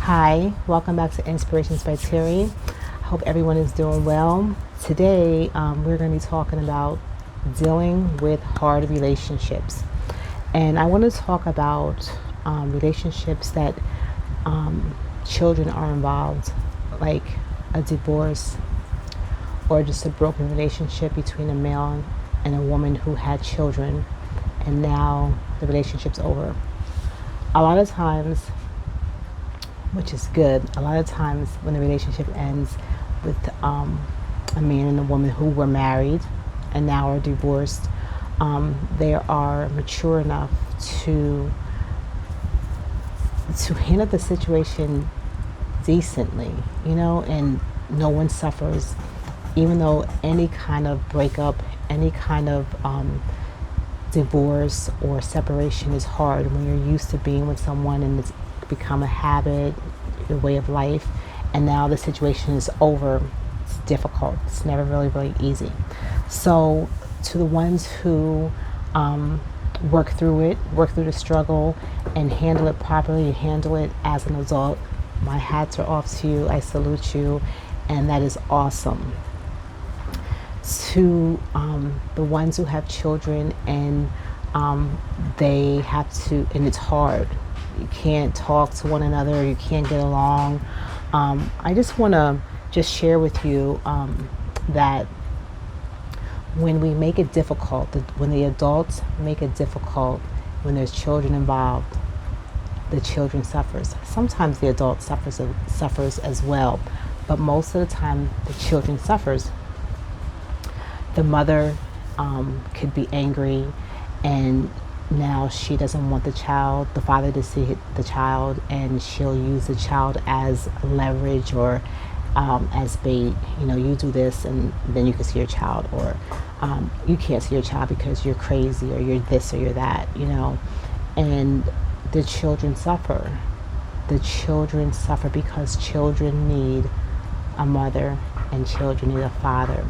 Hi, welcome back to Inspirations by Terry. I hope everyone is doing well. Today, we're going to be talking about dealing with hard relationships. And I want to talk about relationships that children are involved, like a divorce or just a broken relationship between a male and a woman who had children, and now the relationship's over. A lot of times, which is good. A lot of times when the relationship ends with a man and a woman who were married and now are divorced, they are mature enough to handle the situation decently, and no one suffers, even though any kind of breakup, any kind of divorce or separation is hard when you're used to being with someone and it's become a habit, your way of life, and now the situation is over. It's difficult. It's never really, really easy. So to the ones who work through the struggle and handle it properly, handle it as an adult, my hats are off to you. I salute you, and that is awesome. To the ones who have children and they have to, and it's hard. You can't talk to one another. You can't get along. I just want to just share with you that when we make it difficult, when the adults make it difficult, when there's children involved, the children suffers. Sometimes the adult suffers as well, but most of the time the children suffers. The mother could be angry, and now she doesn't want the father to see the child, and she'll use the child as leverage or as bait. You do this and then you can see your child, or you can't see your child because you're crazy or you're this or you're that, and the children suffer. The children suffer because children need a mother and children need a father.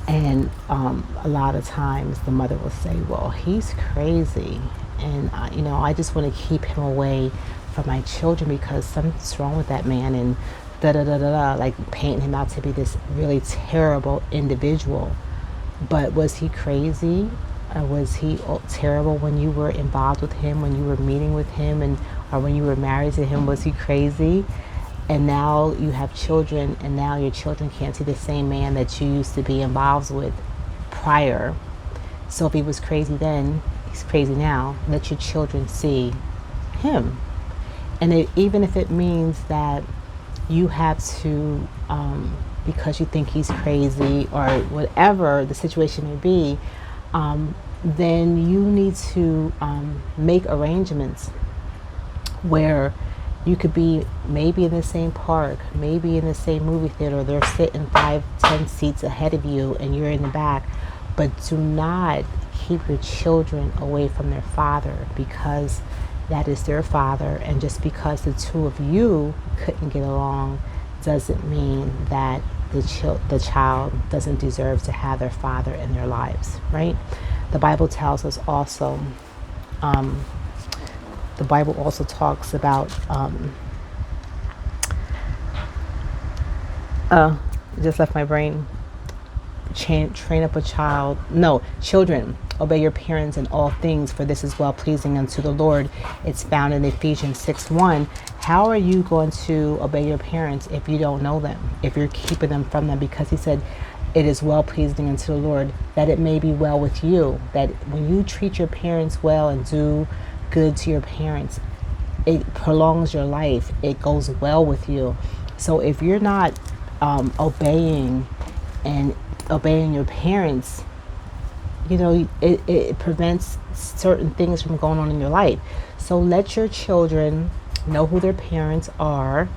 And a lot of times the mother will say, well, he's crazy. And, I just want to keep him away from my children because something's wrong with that man, and da-da-da-da-da, like painting him out to be this really terrible individual. But was he crazy? Was he terrible when you were involved with him, when you were meeting with him, or when you were married to him? Was he crazy? And now you have children, and now your children can't see the same man that you used to be involved with prior. So if he was crazy then, he's crazy now. Let your children see him. And even if it means that you have to, because you think he's crazy or whatever the situation may be, then you need to make arrangements where you could be maybe in the same park, maybe in the same movie theater. They're sitting 5-10 seats ahead of you and you're in the back. But do not keep your children away from their father, because that is their father. And just because the two of you couldn't get along doesn't mean that the child doesn't deserve to have their father in their lives, right? The Bible tells us also, the Bible also talks about, just left my brain, train up a child. No, children, obey your parents in all things, for this is well pleasing unto the Lord. It's found in Ephesians 6:1. How are you going to obey your parents if you don't know them, if you're keeping them from them? Because he said, it is well pleasing unto the Lord, that it may be well with you. That when you treat your parents well and do good to your parents, it prolongs your life. It goes well with you. So if you're not obeying your parents, it prevents certain things from going on in your life. So let your children know who their parents are.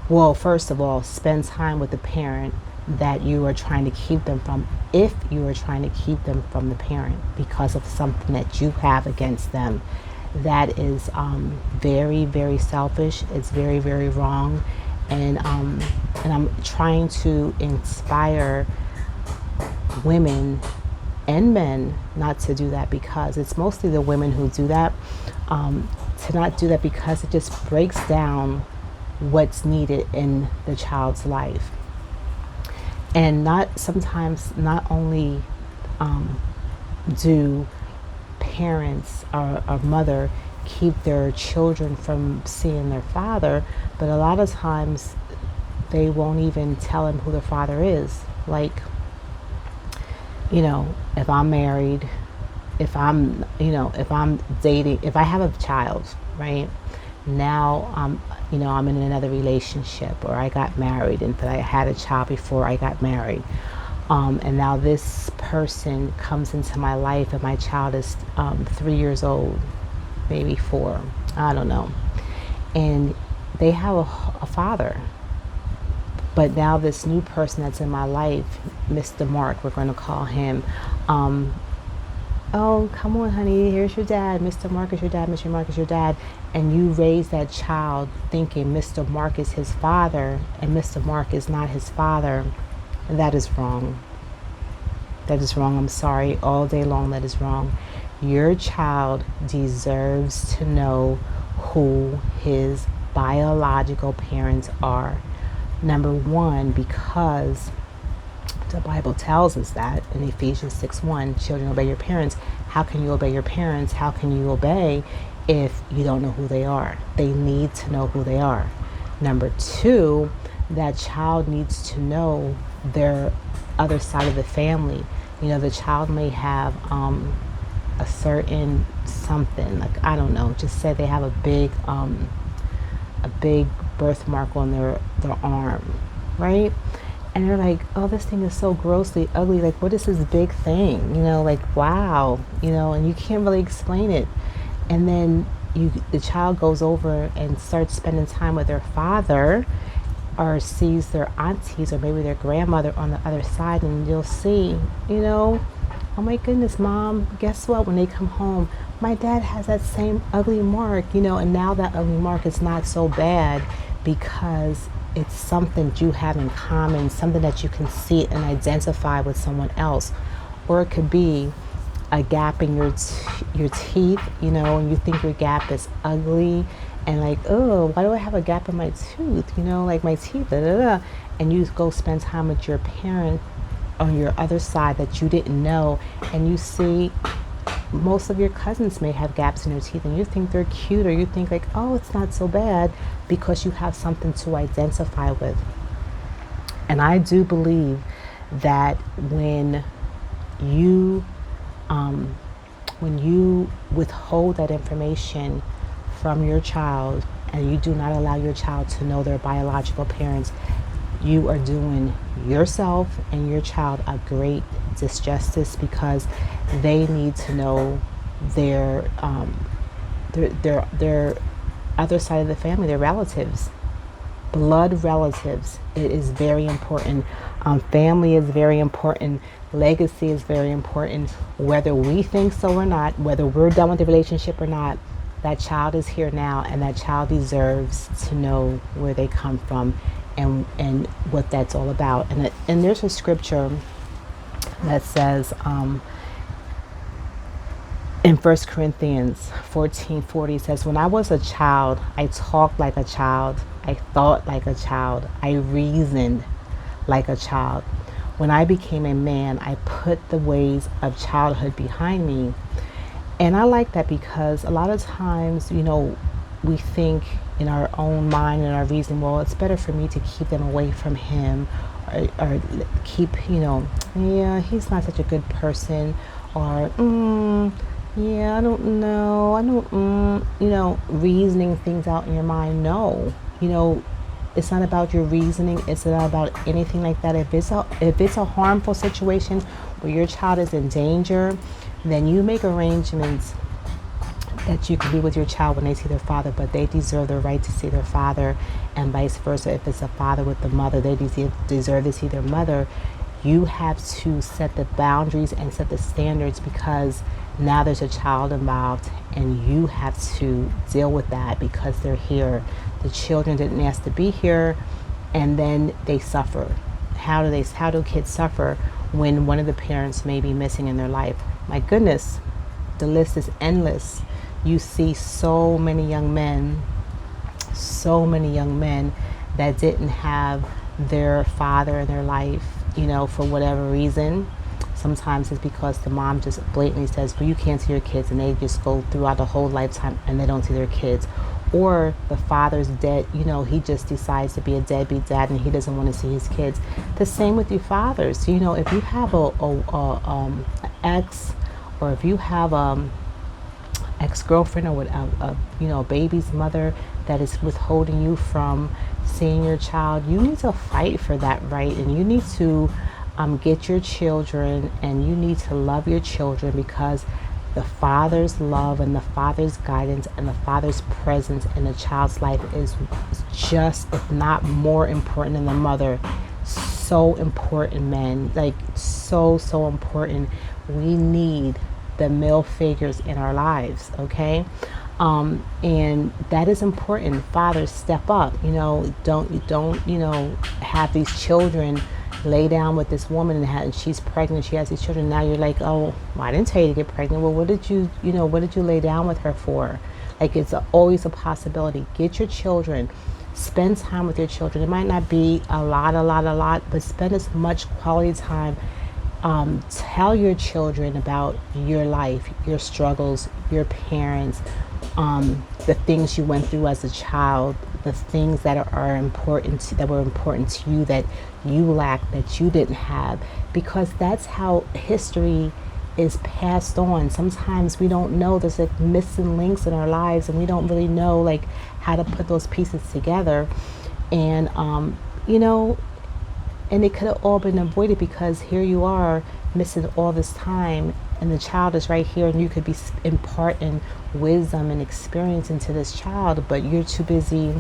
Well, first of all, spend time with the parent that you are trying to keep them from, if you are trying to keep them from the parent because of something that you have against them. That is very, very selfish. It's very, very wrong. And I'm trying to inspire women and men not to do that, because it's mostly the women who do that, to not do that, because it just breaks down what's needed in the child's life. And not only do parents or mother keep their children from seeing their father, but a lot of times they won't even tell them who their father is. Like, if I'm married, if I'm dating, if I have a child, right? Now I'm in another relationship, or I got married, and but I had a child before I got married. And now this person comes into my life, and my child is 3 years old, maybe 4, I don't know. And they have a father. But now this new person that's in my life, Mr. Mark, we're going to call him, oh, come on, honey, here's your dad. Mr. Mark is your dad. Mr. Mark is your dad. And you raise that child thinking Mr. Mark is his father, and Mr. Mark is not his father. And that is wrong. That is wrong. I'm sorry. All day long, that is wrong. Your child deserves to know who his biological parents are. Number one, because the Bible tells us that in Ephesians 6:1, children, obey your parents. How can you obey your parents? How can you obey if you don't know who they are? They need to know who they are. Number two, that child needs to know their other side of the family. The child may have a certain something, like, I don't know, just say they have a big birthmark on their arm, right? And they're like, oh, this thing is so grossly ugly. Like, what is this big thing? Like, wow, and you can't really explain it. And then the child goes over and starts spending time with their father, or sees their aunties or maybe their grandmother on the other side, and you'll see, oh my goodness, Mom, guess what? When they come home, my dad has that same ugly mark, and now that ugly mark is not so bad, because it's something that you have in common, something that you can see and identify with someone else. Or it could be a gap in your teeth, and you think your gap is ugly, and like, oh, why do I have a gap in my tooth? Like my teeth, da, da, da. And you go spend time with your parent on your other side that you didn't know, and you see most of your cousins may have gaps in their teeth, and you think they're cute, or you think like, oh, it's not so bad, because you have something to identify with. And I do believe that when you withhold that information from your child, and you do not allow your child to know their biological parents, you are doing yourself and your child a great disjustice, because they need to know their other side of the family, their relatives, blood relatives. It is very important. Family is very important. Legacy is very important. Whether we think so or not, whether we're done with the relationship or not, that child is here now, and that child deserves to know where they come from and what that's all about. And there's a scripture that says in 1 Corinthians 14:40, says, when I was a child, I talked like a child, I thought like a child, I reasoned like a child. When I became a man, I put the ways of childhood behind me. And I like that, because a lot of times, we think in our own mind and our reason, well, it's better for me to keep them away from him, or keep, yeah, he's not such a good person, or, yeah, I don't know, reasoning things out in your mind. No, it's not about your reasoning. It's not about anything like that. If it's a harmful situation where your child is in danger, then you make arrangements that you can be with your child when they see their father, but they deserve the right to see their father, and vice versa. If it's a father with the mother, they deserve to see their mother. You have to set the boundaries and set the standards, because now there's a child involved, and you have to deal with that, because they're here. The children didn't ask to be here, and then they suffer. How do kids suffer when one of the parents may be missing in their life? My goodness, the list is endless. You see so many young men that didn't have their father in their life, for whatever reason. Sometimes it's because the mom just blatantly says, well, you can't see your kids, and they just go throughout the whole lifetime and they don't see their kids. Or the father's dead, he just decides to be a deadbeat dad and he doesn't want to see his kids. The same with you fathers. If you have a ex, or if you have ex-girlfriend, or a baby's mother that is withholding you from seeing your child, you need to fight for that right, and you need to get your children, and you need to love your children, because the father's love and the father's guidance and the father's presence in a child's life is just, if not more important than the mother. So important, men. Like, so important. We need the male figures in our lives, okay? And that is important. Fathers, step up. Don't have these children lay down with this woman, and she's pregnant, she has these children. Now you're like, oh, well, I didn't tell you to get pregnant. Well, what did you lay down with her for? Like, it's always a possibility. Get your children. Spend time with your children. It might not be a lot, but spend as much quality time. Tell your children about your life, your struggles, your parents, the things you went through as a child, the things that were important to you, that you lacked, that you didn't have, because that's how history is passed on. Sometimes we don't know, there's like missing links in our lives, and we don't really know like how to put those pieces together. And and it could have all been avoided, because here you are missing all this time, and the child is right here, and you could be imparting wisdom and experience into this child, but you're too busy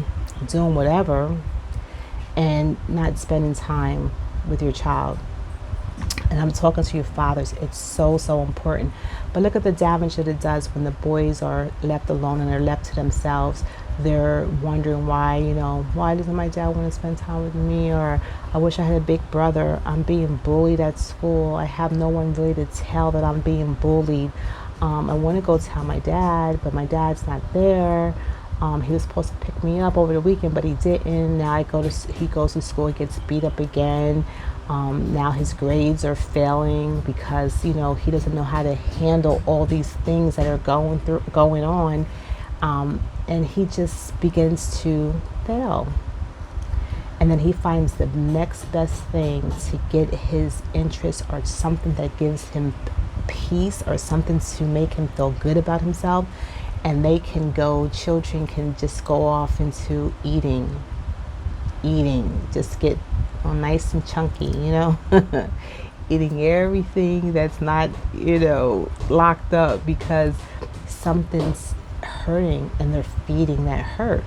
doing whatever and not spending time with your child. And I'm talking to you fathers. It's so important. But look at the damage that it does when the boys are left alone and they're left to themselves. They're wondering why doesn't my dad want to spend time with me? Or I wish I had a big brother. I'm being bullied at school. I have no one really to tell that I'm being bullied. I want to go tell my dad, but my dad's not there. He was supposed to pick me up over the weekend, but he didn't. Now he goes to school, he gets beat up again. Now his grades are failing because, he doesn't know how to handle all these things that are going on. And he just begins to fail. And then he finds the next best thing to get his interest, or something that gives him peace, or something to make him feel good about himself. And children can just go off into eating, just get nice and chunky, eating everything that's not, locked up, because something's hurting and they're feeding that hurt.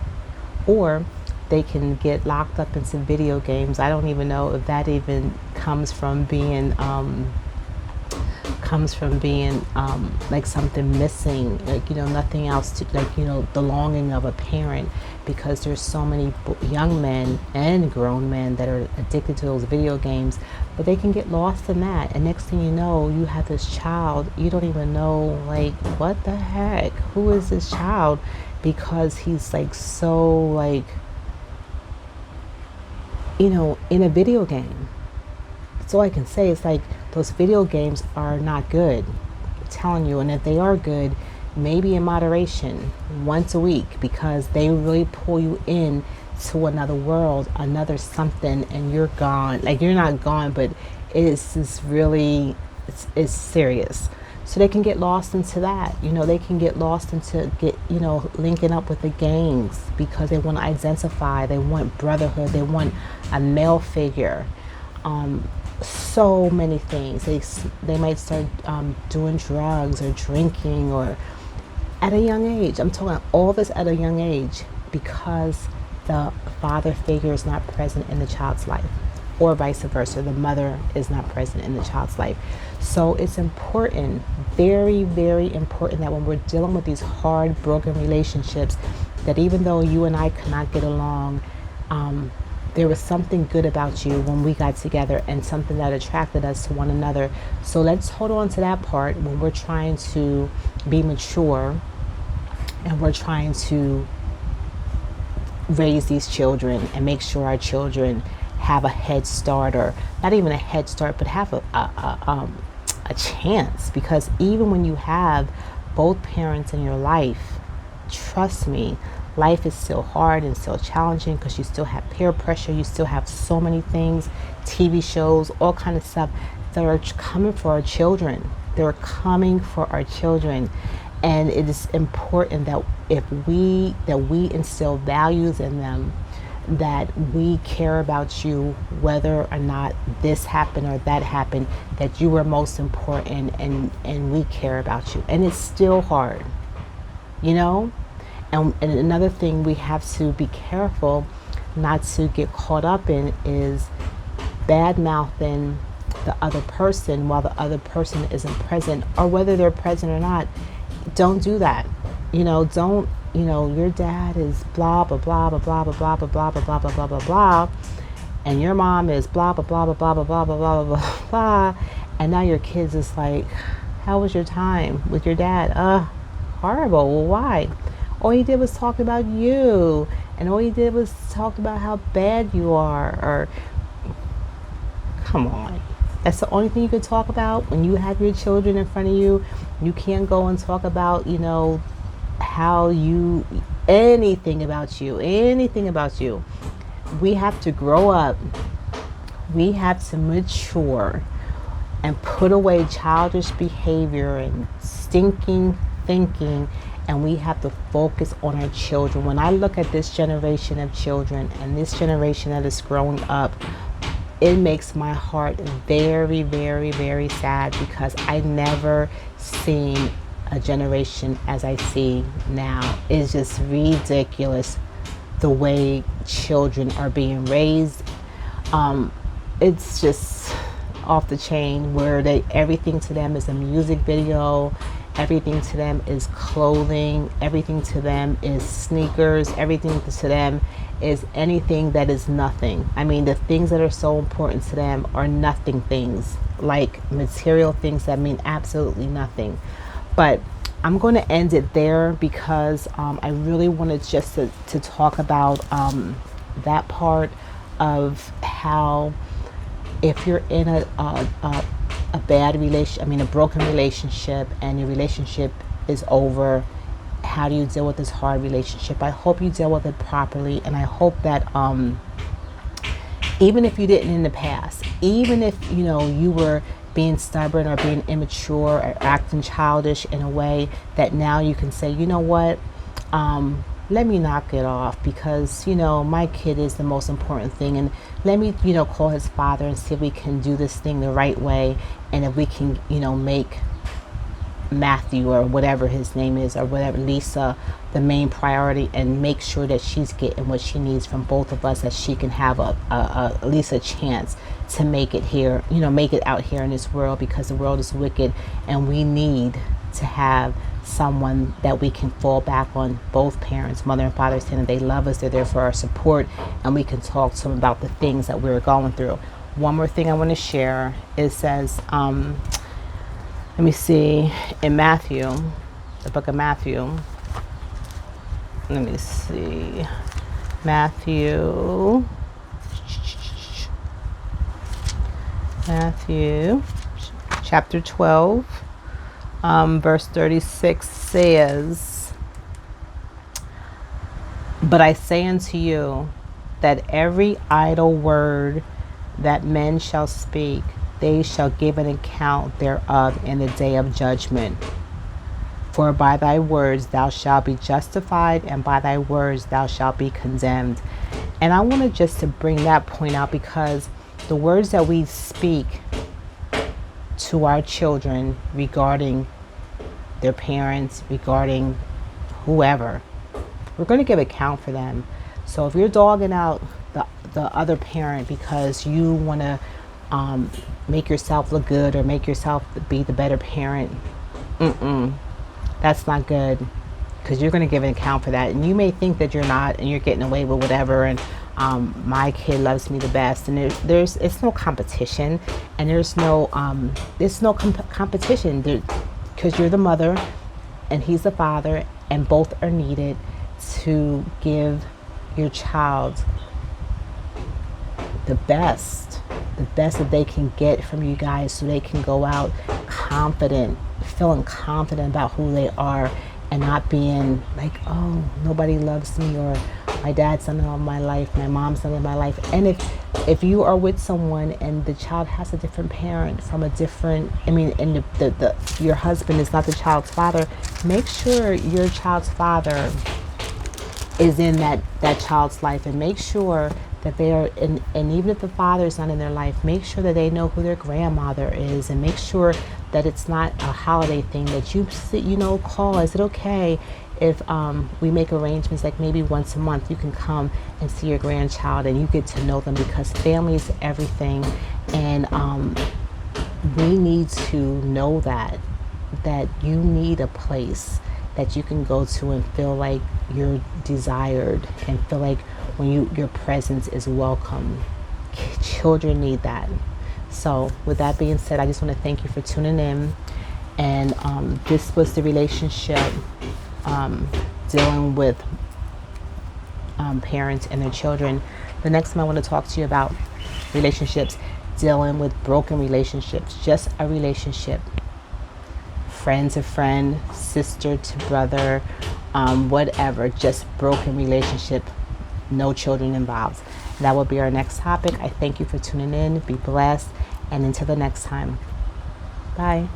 Or they can get locked up into video games. I don't even know if that even comes from being like something missing, like nothing else to, like the longing of a parent, because there's so many young men and grown men that are addicted to those video games. But they can get lost in that, and next thing you know, you have this child, you don't even know, like, what the heck, who is this child? Because he's like so like in a video game. That's all I can say. It's like, those video games are not good, I'm telling you. And if they are good, maybe in moderation, once a week, because they really pull you in to another world, another something, and you're gone. Like, you're not gone, but it's really serious. So they can get lost into that. They can get lost into linking up with the gangs, because they want to identify, they want brotherhood, they want a male figure. So many things. They might start doing drugs or drinking, or at a young age. I'm talking all this at a young age, because the father figure is not present in the child's life, or vice versa, the mother is not present in the child's life. So it's important, very, very important, that when we're dealing with these hard, broken relationships, that even though you and I cannot get along, there was something good about you when we got together, and something that attracted us to one another. So let's hold on to that part when we're trying to be mature and we're trying to raise these children and make sure our children have a head start, or not even a head start, but have a chance. Because even when you have both parents in your life, trust me, life is still hard and still challenging, because you still have peer pressure, you still have so many things, TV shows, all kind of stuff that are coming for our children. They're coming for our children. And it is important that we instill values in them, that we care about you whether or not this happened or that happened, that you are most important, and we care about you. And it's still hard, you know? And another thing we have to be careful not to get caught up in is bad mouthing the other person while the other person isn't present, or whether they're present or not. Don't do that. Don't, your dad is blah, blah, blah, blah, blah, blah, blah, blah, blah, blah, blah, blah, blah, blah, and your mom is blah, blah, blah, blah, blah, blah, blah, blah, blah, blah, blah, and now your kids is like, how was your time with your dad? Horrible. Well, why? All he did was talk about you, and all he did was talk about how bad you are. Or, come on. That's the only thing you could talk about when you have your children in front of you. You can't go and talk about, how anything about you. We have to grow up. We have to mature and put away childish behavior and stinking thinking, and we have to focus on our children. When I look at this generation of children and this generation that is growing up, it makes my heart very, very, very sad, because I never seen a generation as I see now. It's just ridiculous the way children are being raised. It's just off the chain, where everything to them is a music video, everything to them is clothing, everything to them is sneakers, everything to them is anything that is nothing. I mean, the things that are so important to them are nothing things, like material things that mean absolutely nothing. But I'm going to end it there, because I really wanted just to talk about that part of how, if you're in a bad relation, a broken relationship, and your relationship is over, how do you deal with this hard relationship? I hope you deal with it properly, and I hope that even if you didn't in the past, even if you were being stubborn or being immature or acting childish in a way, that now you can say, you know what, let me knock it off, because my kid is the most important thing, and let me call his father and see if we can do this thing the right way, and if we can make Matthew, or whatever his name is, or whatever, Lisa, the main priority, and make sure that she's getting what she needs from both of us, that she can have at least a chance to make it here, make it out here in this world, because the world is wicked, and we need to have someone that we can fall back on, both parents, mother and father, saying that they love us, they're there for our support, and we can talk to them about the things that we're going through. One more thing I want to share. It says, let me see, in Matthew, the book of Matthew, let me see, Matthew chapter 12, verse 36 says, "But I say unto you, that every idle word that men shall speak, they shall give an account thereof in the day of judgment. For by thy words thou shalt be justified, and by thy words thou shalt be condemned." And I wanted just to bring that point out, because the words that we speak to our children regarding their parents, regarding whoever, we're going to give account for them. So if you're dogging out the other parent because you want to make yourself look good, or make yourself be the better parent, that's not good, because you're going to give an account for that. And you may think that you're not, and you're getting away with whatever, and my kid loves me the best, and it's no competition, and there's no competition, because you're the mother and he's the father, and both are needed to give your child the best that they can get from you guys, so they can go out confident, feeling confident about who they are, and not being like, oh, nobody loves me, or my dad's not in my life, my mom's not in my life. And if you are with someone and the child has a different parent from a different, I mean, and your husband is not the child's father, make sure your child's father is in that child's life, and make sure that they are in, and even if the father is not in their life, make sure that they know who their grandmother is, and make sure that it's not a holiday thing that you sit, call, is it okay if we make arrangements, like maybe once a month you can come and see your grandchild and you get to know them, because family is everything. And we need to know that you need a place that you can go to and feel like you're desired, and feel like when your presence is welcome. Children need that. So with that being said, I just want to thank you for tuning in. And this was the relationship, dealing with parents and their children. The next time I want to talk to you about relationships, dealing with broken relationships, just a relationship, friend to friend, sister to brother, whatever, just broken relationship, no children involved. That will be our next topic. I thank you for tuning in. Be blessed. And until the next time, bye.